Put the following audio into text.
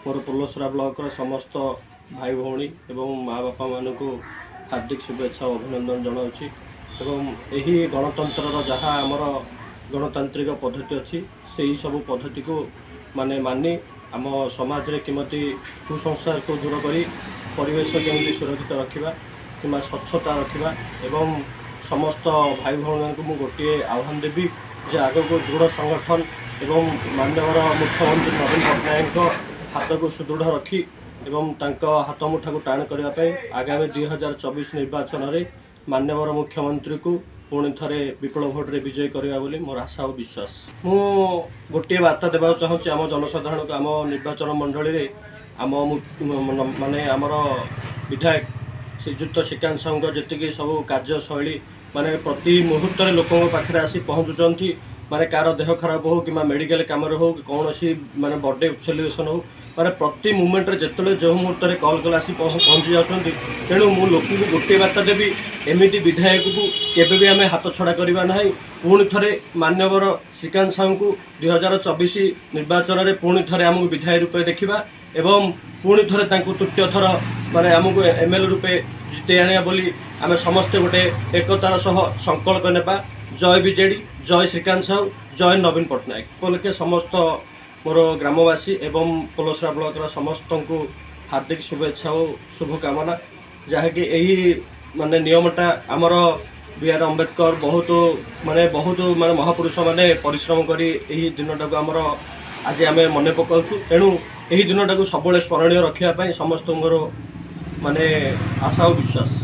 मोर Polasara block समस्त भाई भौणी एवं माँ बापा मान को हार्दिक शुभेच्छा और अभिनंदन जनाऊँगी। यही गणतंत्र जहाँ आमर गणतांत्रिक पद्धति अच्छी से सब पद्धति को मानी आम समाज रे किमती कुसंस्कार को दूर करी परिवेश केमती सुरक्षित रखा कि स्वच्छता रखा एवं समस्त भाई भौणी को मुझे गोटे आह्वान देवी जे आग को दृढ़ संगठन एवं माननीय मुख्यमंत्री नवीन पट्टनायक हाथ को सुदृढ़ रखी एवं हाथ मुठा को टाण करने आगामी 2024 निर्वाचन में माननीय मुख्यमंत्री को पुणी थे विपुल भोट्रे विजय करवा बोली मोर आशा और विश्वास। मु गोटे वार्ता देवा चाहूँगी आम जनसाधारण को आम निर्वाचन मंडली रे आम माने आमर विधायक श्रीजुक्त श्रीकांत साहू जी सब कार्यशैली माने प्रति मुहूर्त लोकों पाखे आसी पहुँचुंट माने कार देह खराब हो कि मेडिकल कम हो कि कौन माने बर्थडे सेलिब्रेशन हो माने प्रति मुमेंट जिते जो मुहूर्त में कल कले आसी पहुँची जाती। तेणु मु लोक को गोटे बार्ता देवी एमती विधायक को केवे भी आम हाथ छड़ा करवा ना पुणी थे मान्यवर श्रीकांत साहू को 2024 निर्वाचन में पुणी थे आमको विधायक रूपे देखा एवं पुणी थे तृतीय थर माने आमको एमएलए रूपे जिते आने बोली आम समस्ते गोटे एकतार सह संकल्प नेबा। जय बीजेडी, जय श्रीकांत साहू, जय नवीन पट्टनायक उपलक्षे समस्त मोर ग्रामवासी एवं पोलसरा ब्लॉक समस्त को हार्दिक शुभेच्छा और शुभकामना जहाँकि यही माने नियमटा आमर बी.आर. अम्बेडकर बहुत माने महापुरुष माने परिश्रम करी यही दिनटा को आमर आज आम मन पकाऊँ। तेणु यही दिनटा को सब स्मरणीय रखापी समस्त मोर माने आशा और विश्वास।